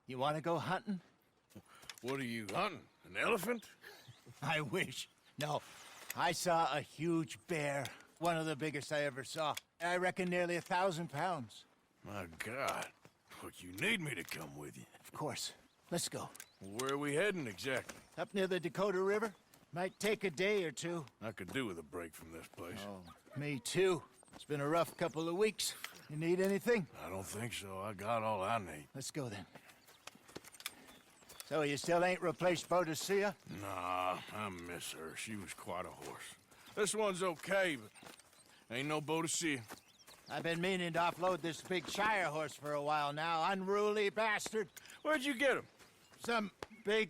You want to go hunting? What are you hunting? An elephant? I wish. No, I saw a huge bear. One of the biggest I ever saw. I reckon nearly 1,000 pounds. My God. Look, you need me to come with you. Of course. Let's go. Where are we heading exactly? Up near the Dakotu River. Might take a day or two. I could do with a break from this place. Oh, me too. It's been a rough couple of weeks. You need anything? I don't think so. I got all I need. Let's go then. So you still ain't replaced Misija? Nah, I miss her. She was quite a horse. This one's okay, but ain't no Misija. I've been meaning to offload this big Shire horse for a while now. Unruly bastard. Where'd you get him? Some big,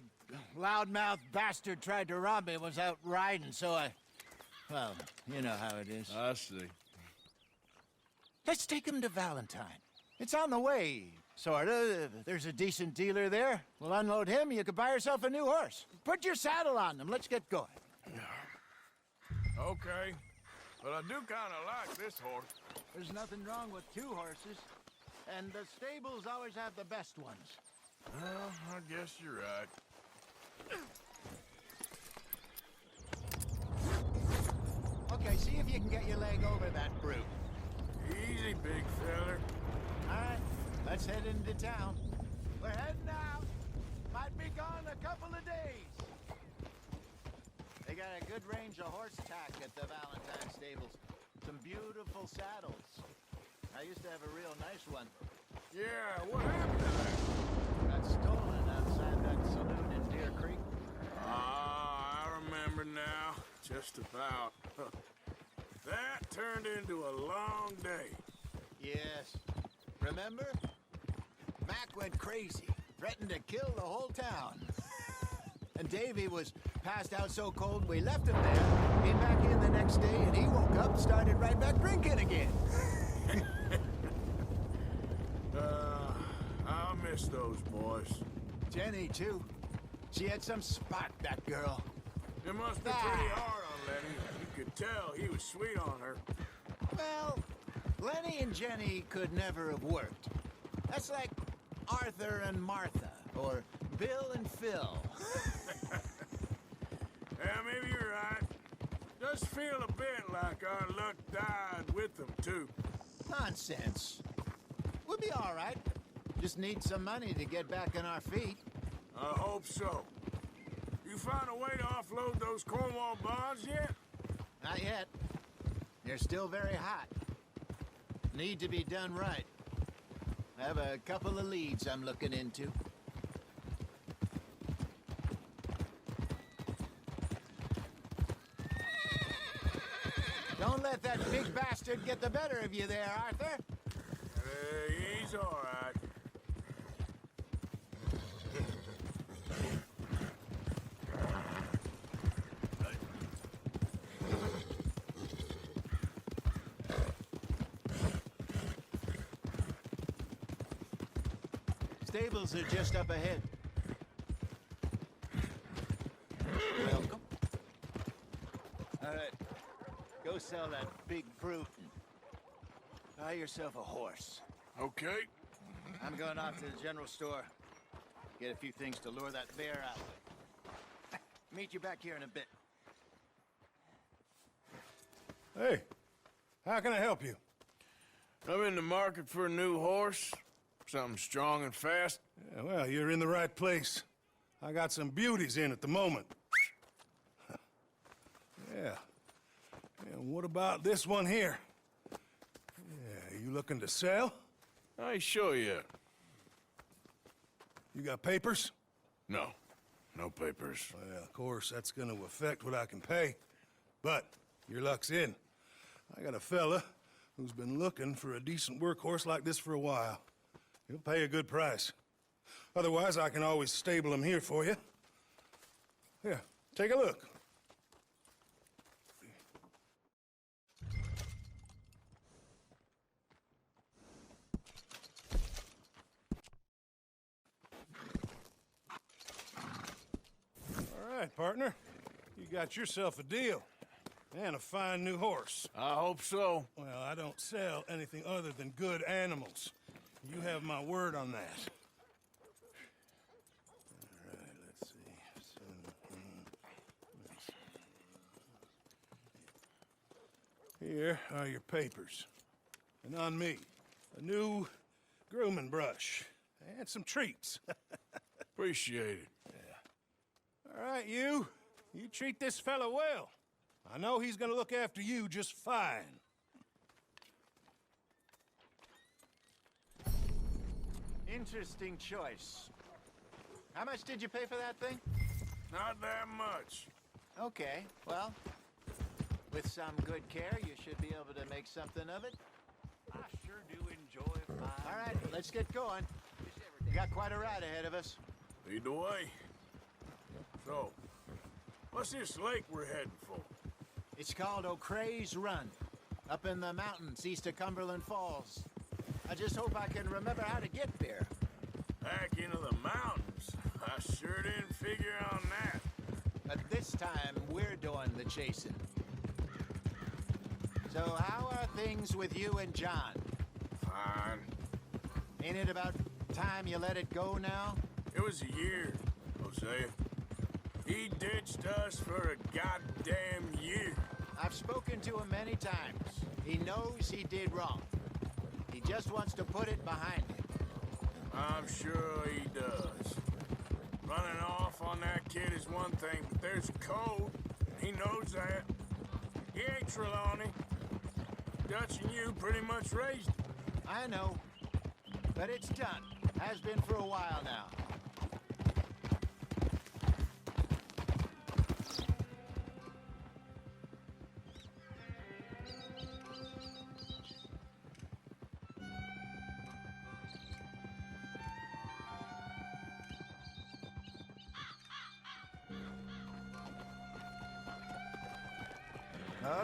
loudmouth bastard tried to rob me, was out riding, so I... Well, you know how it is. I see. Let's take him to Valentine. It's on the way, sorta. There's a decent dealer there. We'll unload him, you could buy yourself a new horse. Put your saddle on him, let's get going. Okay, but I do kinda like this horse. There's nothing wrong with two horses, and the stables always have the best ones. Well, I guess you're right. Okay, see if you can get your leg over that brute. Easy, big feller. All right, let's head into town. We're heading out. Might be gone a couple of days. They got a good range of horse tack at the Valentine stables. Some beautiful saddles. I used to have a real nice one. Yeah, what happened to that? Got stolen outside that saloon in Deer Creek. Ah, I remember now. Just about. That turned into a long day. Yes. Remember? Mac went crazy, threatened to kill the whole town. And Davy was passed out so cold we left him there. Came back in the next day and he woke up and started right back drinking again. I'll miss those boys. Jenny, too. She had some spot, that girl. It must be pretty hard on Lenny. You could tell he was sweet on her. Well, Lenny and Jenny could never have worked. That's like Arthur and Martha, or Bill and Phil. Yeah, maybe you're right. Does feel a bit like our luck died with them, too. Nonsense. We'll be all right. Just need some money to get back on our feet. I hope so. You found a way to offload those Cornwall bonds yet? Not yet. They're still very hot. Need to be done right. I have a couple of leads I'm looking into. Don't let that big bastard get the better of you there, Arthur. He's all right. Stables are just up ahead. Welcome. All right. Go sell that big brute and buy yourself a horse. Okay. I'm going off to the general store. Get a few things to lure that bear out with. Meet you back here in a bit. Hey, how can I help you? I'm in the market for a new horse. Something strong and fast. Yeah, well, you're in the right place. I got some beauties in at the moment. Yeah. And what about this one here? Yeah, you looking to sell? I ain't sure yet. You got papers? No. No papers. Well, of course, that's gonna affect what I can pay. But your luck's in. I got a fella who's been looking for a decent workhorse like this for a while. He'll pay a good price. Otherwise, I can always stable him here for you. Here, take a look. All right, partner. You got yourself a deal. And a fine new horse. I hope so. Well, I don't sell anything other than good animals. You have my word on that. Here are your papers. And on me, a new grooming brush and some treats. Appreciate it. All right, you treat this fella well. I know he's gonna look after you just fine. Interesting choice. How much did you pay for that thing? Not that much. Okay, well, with some good care, you should be able to make something of it. I sure do enjoy fine. All right, let's get going. We got quite a ride ahead of us. Lead the way. So, what's this lake we're heading for? It's called O'Creagh's Run, up in the mountains east of Cumberland Falls. I just hope I can remember how to get there. Back into the mountains? I sure didn't figure on that. But this time, we're doing the chasing. So how are things with you and John? Fine. Ain't it about time you let it go now? It was a year, Hosea. He ditched us for a goddamn year. I've spoken to him many times. He knows he did wrong. He just wants to put it behind him. I'm sure he does. Running off on that kid is one thing, but there's a code. He knows that. He ain't Trelawney. Dutch and you pretty much raised him. I know. But it's done. Has been for a while now.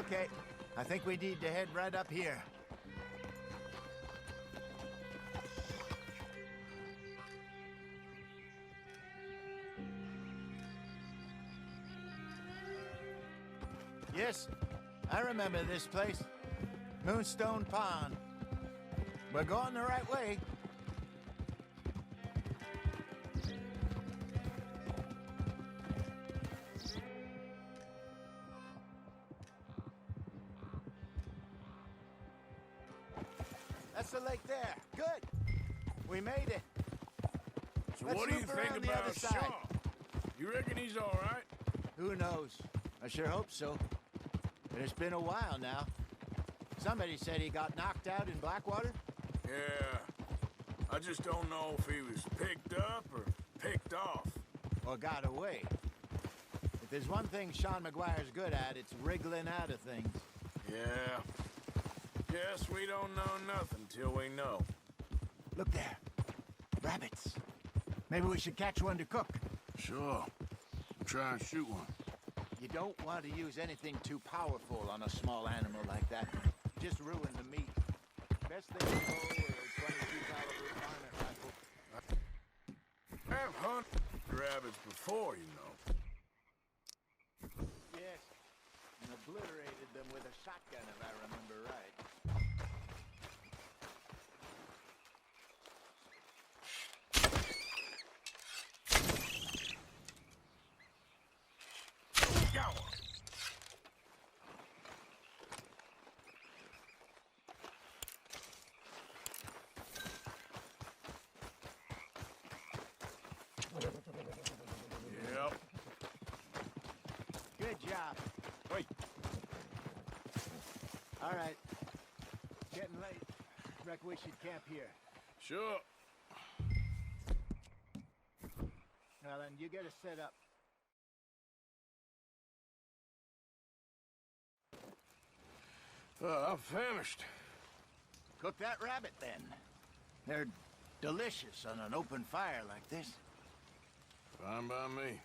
Okay, I think we need to head right up here. Yes, I remember this place. Moonstone Pond. We're going the right way. That's the lake there. Good. We made it. So Let's what do you loop think around the about other side. Shaw? You reckon he's all right? Who knows? I sure hope so. But it's been a while now. Somebody said he got knocked out in Blackwater. Yeah. I just don't know if he was picked up or picked off. Or got away. If there's one thing Sean McGuire's good at, it's wriggling out of things. Yeah. Guess we don't know nothing till we know. Look there. Rabbits. Maybe we should catch one to cook. Sure. Try and shoot one. You don't want to use anything too powerful on a small animal like that. Just ruin the meat. Best thing to go with a 22 caliber varmint rifle. I've hunted rabbits before, you know. Yes. And obliterated them with a shotgun, if I remember right. Got one. Yep. Good job. Wait. All right. Getting late. Reckon we should camp here. Sure. Well, then you get us set up. I'm famished. Cook that rabbit, then. They're delicious on an open fire like this. Fine by me.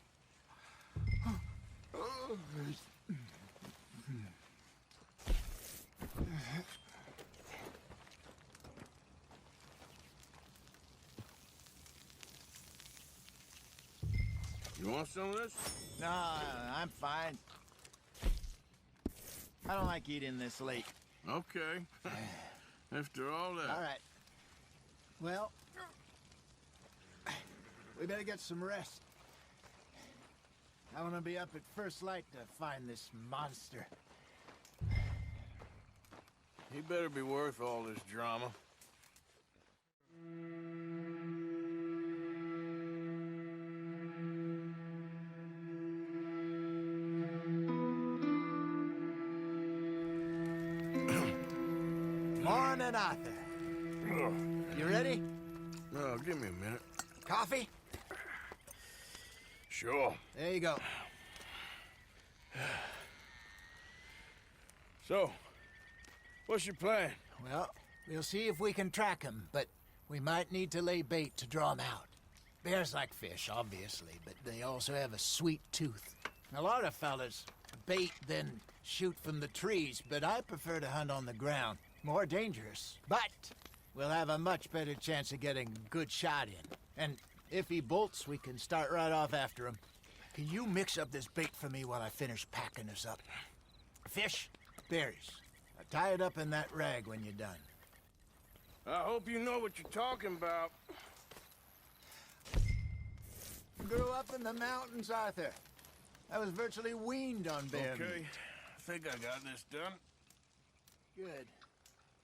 You want some of this? No, I'm fine. I don't like eating this late. Okay. After all that. All right. Well, we better get some rest. I want to be up at first light to find this monster. He better be worth all this drama. Morning, Arthur. You ready? No, give me a minute. Coffee? Sure. There you go. So, what's your plan? Well, we'll see if we can track him, but we might need to lay bait to draw him out. Bears like fish, obviously, but they also have a sweet tooth. A lot of fellas bait, then shoot from the trees, but I prefer to hunt on the ground. More dangerous. But we'll have a much better chance of getting a good shot in. And if he bolts, we can start right off after him. Can you mix up this bait for me while I finish packing this up? Fish, berries. Tie it up in that rag when you're done. I hope you know what you're talking about. Grew up in the mountains, Arthur. I was virtually weaned on bear Okay, meat. I think I got this done. Good.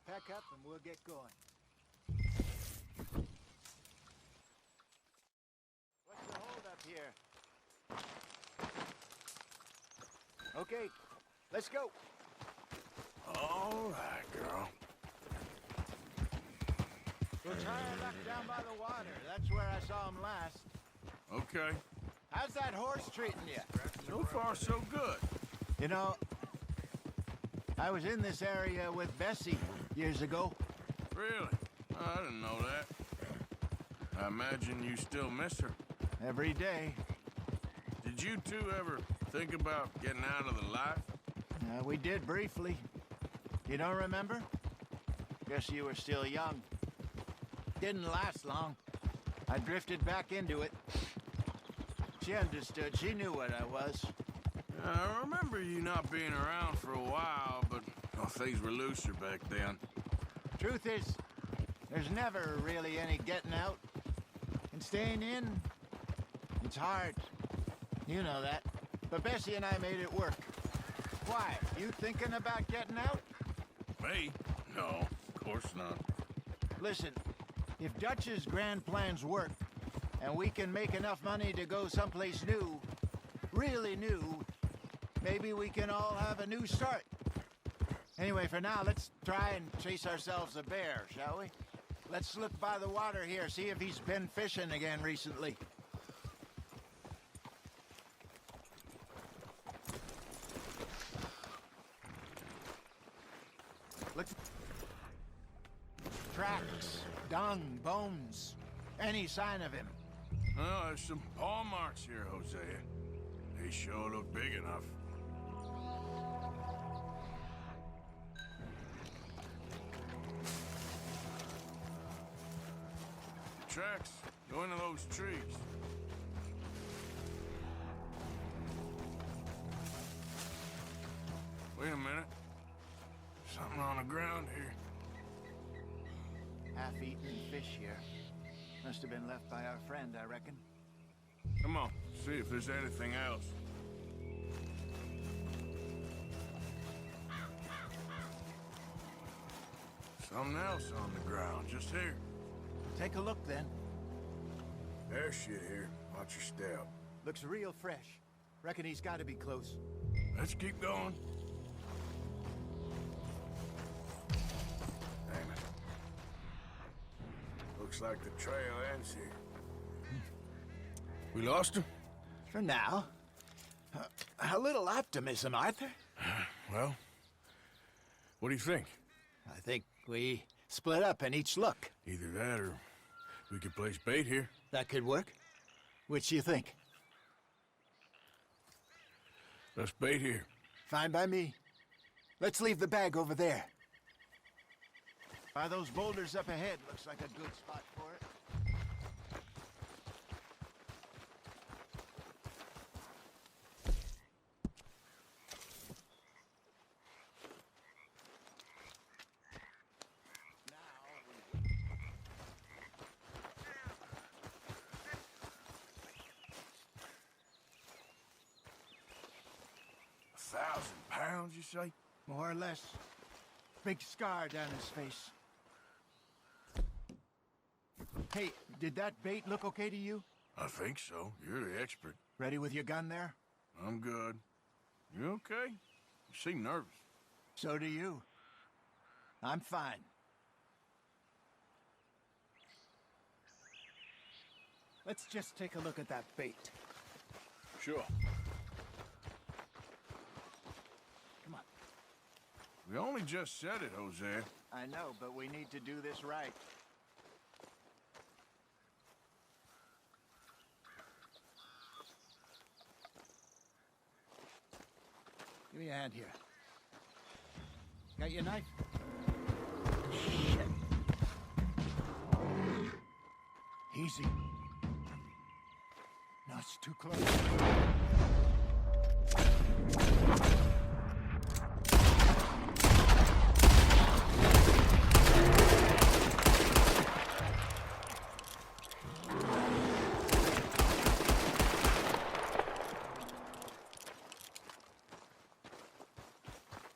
Pack up and we'll get going. What's the hold up here? Okay, let's go. All right, girl. We'll tie her back down by the water. That's where I saw him last. Okay. How's that horse treating you? So far, so good. You know, I was in this area with Bessie years ago. Really? I didn't know that. I imagine you still miss her. Every day. Did you two ever think about getting out of the life? We did briefly. You don't remember? Guess you were still young. Didn't last long. I drifted back into it. She understood. She knew what I was. I remember you not being around for a while, but things were looser back then. Truth is, there's never really any getting out. And staying in, it's hard. You know that. But Bessie and I made it work. Why? You thinking about getting out? Me? No, of course not. Listen, if Dutch's grand plans work, and we can make enough money to go someplace new, really new, maybe we can all have a new start. Anyway, for now, let's try and chase ourselves a bear, shall we? Let's look by the water here, see if he's been fishing again recently. Look. Tracks, dung, bones, any sign of him. Well, there's some paw marks here, Hosea. They sure look big enough. Tracks go into those trees. Wait a minute. Something on the ground here. Half-eaten fish here. Must have been left by our friend, I reckon. Come on, see if there's anything else. Something else on the ground, just here. Take a look, then. There's shit here. Watch your step. Looks real fresh. Reckon he's got to be close. Let's keep going. Damn it. Looks like the trail ends here. We lost him? For now. A little optimism, Arthur. Well, what do you think? I think we split up and each look. Either that or we could place bait here. That could work. Which you think? Let's bait here. Fine by me. Let's leave the bag over there. By those boulders up ahead, looks like a good spot for it. 1,000 pounds, you say? More or less. big scar down his face. Hey, did that bait look okay to you? I think so. You're the expert. Ready with your gun there? I'm good. You okay? You seem nervous. So do you. I'm fine. Let's just take a look at that bait. Sure. Come on. We only just said it, Hosea. I know, but we need to do this right. Give me a hand here. Got your knife? Shit. Easy. No, it's too close.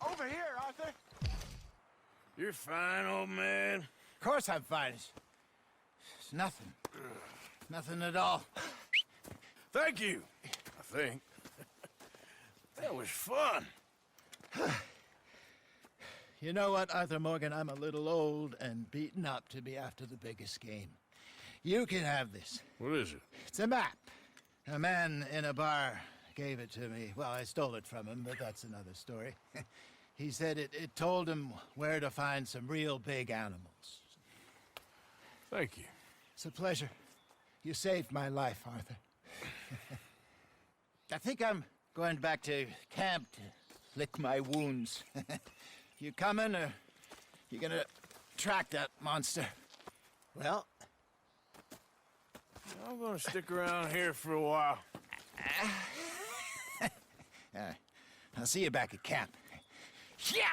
Over here, Arthur. You're fine, old man. Of course I'm fine. It's nothing. Nothing at all. Thank you, I think. That was fun. You know what, Arthur Morgan? I'm a little old and beaten up to be after the biggest game. You can have this. What is it? It's a map. A man in a bar gave it to me. Well, I stole it from him, but that's another story. He said it told him where to find some real big animals. Thank you. It's a pleasure. You saved my life, Arthur. I think I'm going back to camp to lick my wounds. You coming, or you gonna track that monster? Well, I'm gonna stick around here for a while. I'll see you back at camp. Yeah!